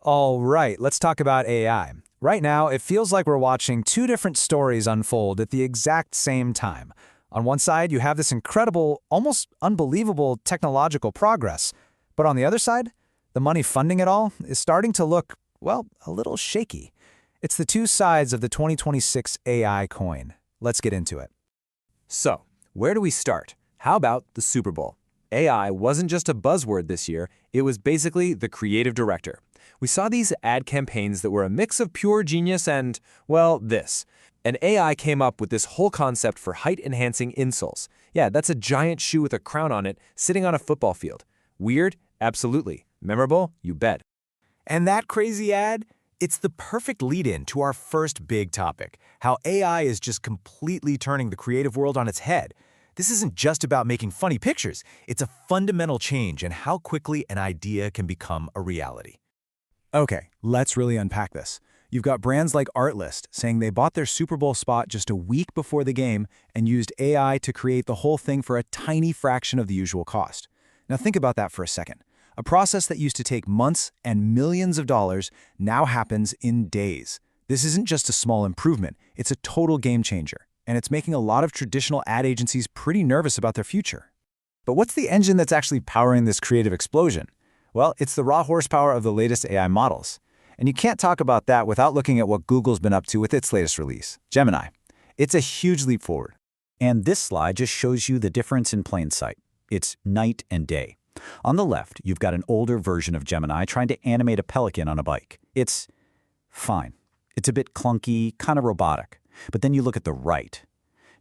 All right, let's talk about AI. Right now, it feels like we're watching two different stories unfold at the exact same time. On one side, you have this incredible, almost unbelievable technological progress. But on the other side, the money funding it all is starting to look, well, a little shaky. It's the two sides of the 2026 AI coin. Let's get into it. So, where do we start? How about the Super Bowl? AI wasn't just a buzzword this year, it was basically the creative director. We saw these ad campaigns that were a mix of pure genius and, well, this. And AI came up with this whole concept for height-enhancing insoles. Yeah, that's a giant shoe with a crown on it sitting on a football field. Weird? Absolutely. Memorable? You bet. And that crazy ad? It's the perfect lead-in to our first big topic, how AI is just completely turning the creative world on its head. This isn't just about making funny pictures. It's a fundamental change in how quickly an idea can become a reality. Okay, let's really unpack this. You've got brands like Artlist saying they bought their Super Bowl spot just a week before the game and used AI to create the whole thing for a tiny fraction of the usual cost. Now think about that for a second. A process that used to take months and millions of dollars now happens in days. This isn't just a small improvement, it's a total game changer, and it's making a lot of traditional ad agencies pretty nervous about their future. But what's the engine that's actually powering this creative explosion? Well, it's the raw horsepower of the latest AI models. And you can't talk about that without looking at what Google's been up to with its latest release, Gemini. It's a huge leap forward. And this slide just shows you the difference in plain sight. It's night and day. On the left, you've got an older version of Gemini trying to animate a pelican on a bike. It's fine. It's a bit clunky, kind of robotic. But then you look at the right.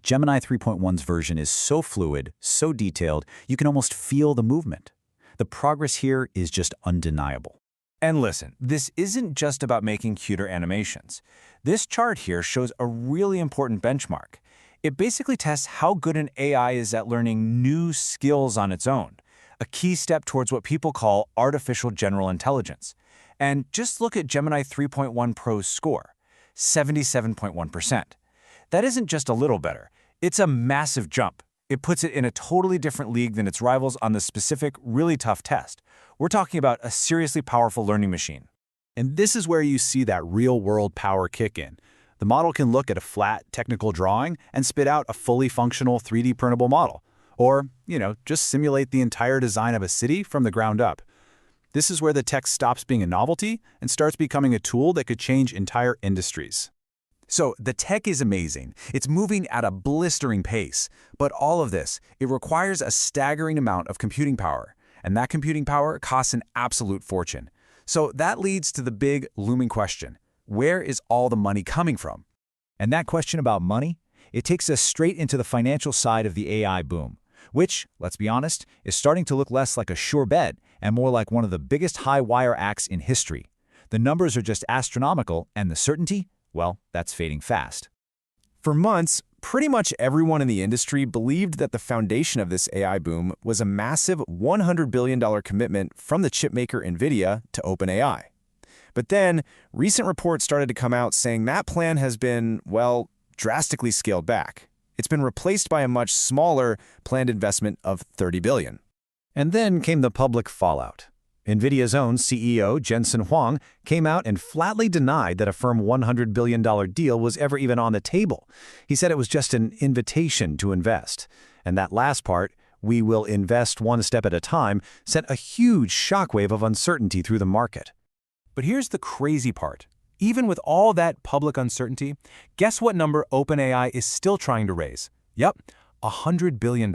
Gemini 3.1's version is so fluid, so detailed, you can almost feel the movement. The progress here is just undeniable. And listen, this isn't just about making cuter animations. This chart here shows a really important benchmark. It basically tests how good an AI is at learning new skills on its own, a key step towards what people call artificial general intelligence. And just look at Gemini 3.1 Pro's score, 77.1%. That isn't just a little better, it's a massive jump. It puts it in a totally different league than its rivals on the specific, really tough test. We're talking about a seriously powerful learning machine. And this is where you see that real-world power kick in. The model can look at a flat, technical drawing and spit out a fully functional 3D printable model. Or, just simulate the entire design of a city from the ground up. This is where the tech stops being a novelty and starts becoming a tool that could change entire industries. So the tech is amazing. It's moving at a blistering pace. But all of this, it requires a staggering amount of computing power. And that computing power costs an absolute fortune. So that leads to the big looming question. Where is all the money coming from? And that question about money, it takes us straight into the financial side of the AI boom, which, let's be honest, is starting to look less like a sure bet and more like one of the biggest high-wire acts in history. The numbers are just astronomical, and the certainty, well, that's fading fast. For months, pretty much everyone in the industry believed that the foundation of this AI boom was a massive $100 billion commitment from the chipmaker Nvidia to OpenAI. But then, recent reports started to come out saying that plan has been, well, drastically scaled back. It's been replaced by a much smaller planned investment of $30 billion. And then came the public fallout. Nvidia's own CEO, Jensen Huang, came out and flatly denied that a firm $100 billion deal was ever even on the table. He said it was just an invitation to invest. And that last part, "we will invest one step at a time," sent a huge shockwave of uncertainty through the market. But here's the crazy part. Even with all that public uncertainty, guess what number OpenAI is still trying to raise? Yep, $100 billion.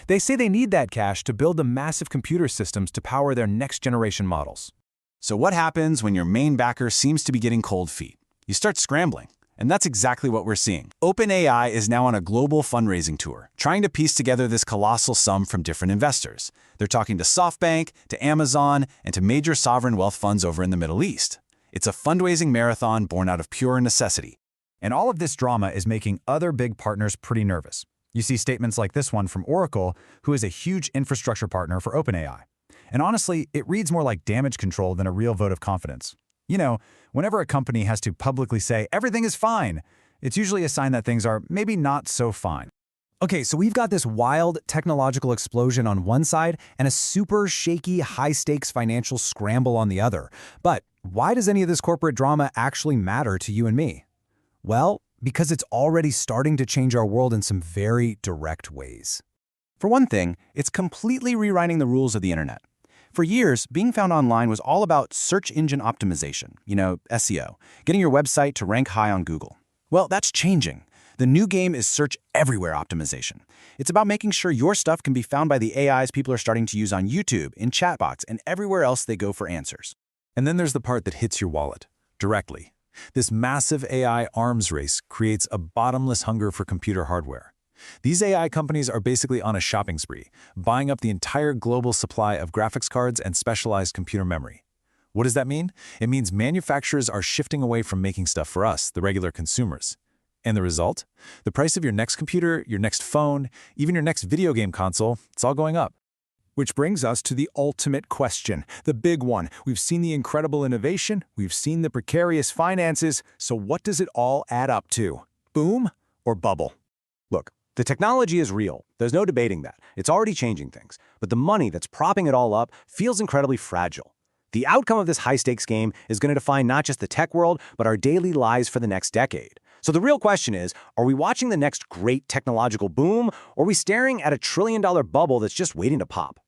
They say they need that cash to build the massive computer systems to power their next-generation models. So what happens when your main backer seems to be getting cold feet? You start scrambling. And that's exactly what we're seeing. OpenAI is now on a global fundraising tour, trying to piece together this colossal sum from different investors. They're talking to SoftBank, to Amazon, and to major sovereign wealth funds over in the Middle East. It's a fundraising marathon born out of pure necessity. And all of this drama is making other big partners pretty nervous. You see statements like this one from Oracle, who is a huge infrastructure partner for OpenAI. And honestly, it reads more like damage control than a real vote of confidence. Whenever a company has to publicly say everything is fine, it's usually a sign that things are maybe not so fine. Okay, so we've got this wild technological explosion on one side and a super shaky, high-stakes financial scramble on the other. But why does any of this corporate drama actually matter to you and me? Well, because it's already starting to change our world in some very direct ways. For one thing, it's completely rewriting the rules of the internet. For years, being found online was all about search engine optimization, SEO, getting your website to rank high on Google. Well, that's changing. The new game is search everywhere optimization. It's about making sure your stuff can be found by the AIs people are starting to use on YouTube, in chatbots, and everywhere else they go for answers. And then there's the part that hits your wallet, directly. This massive AI arms race creates a bottomless hunger for computer hardware. These AI companies are basically on a shopping spree, buying up the entire global supply of graphics cards and specialized computer memory. What does that mean? It means manufacturers are shifting away from making stuff for us, the regular consumers. And the result? The price of your next computer, your next phone, even your next video game console, it's all going up. Which brings us to the ultimate question, the big one. We've seen the incredible innovation, we've seen the precarious finances, so what does it all add up to? Boom or bubble? Look, the technology is real. There's no debating that. It's already changing things. But the money that's propping it all up feels incredibly fragile. The outcome of this high-stakes game is going to define not just the tech world, but our daily lives for the next decade. So the real question is, are we watching the next great technological boom, or are we staring at a trillion-dollar bubble that's just waiting to pop?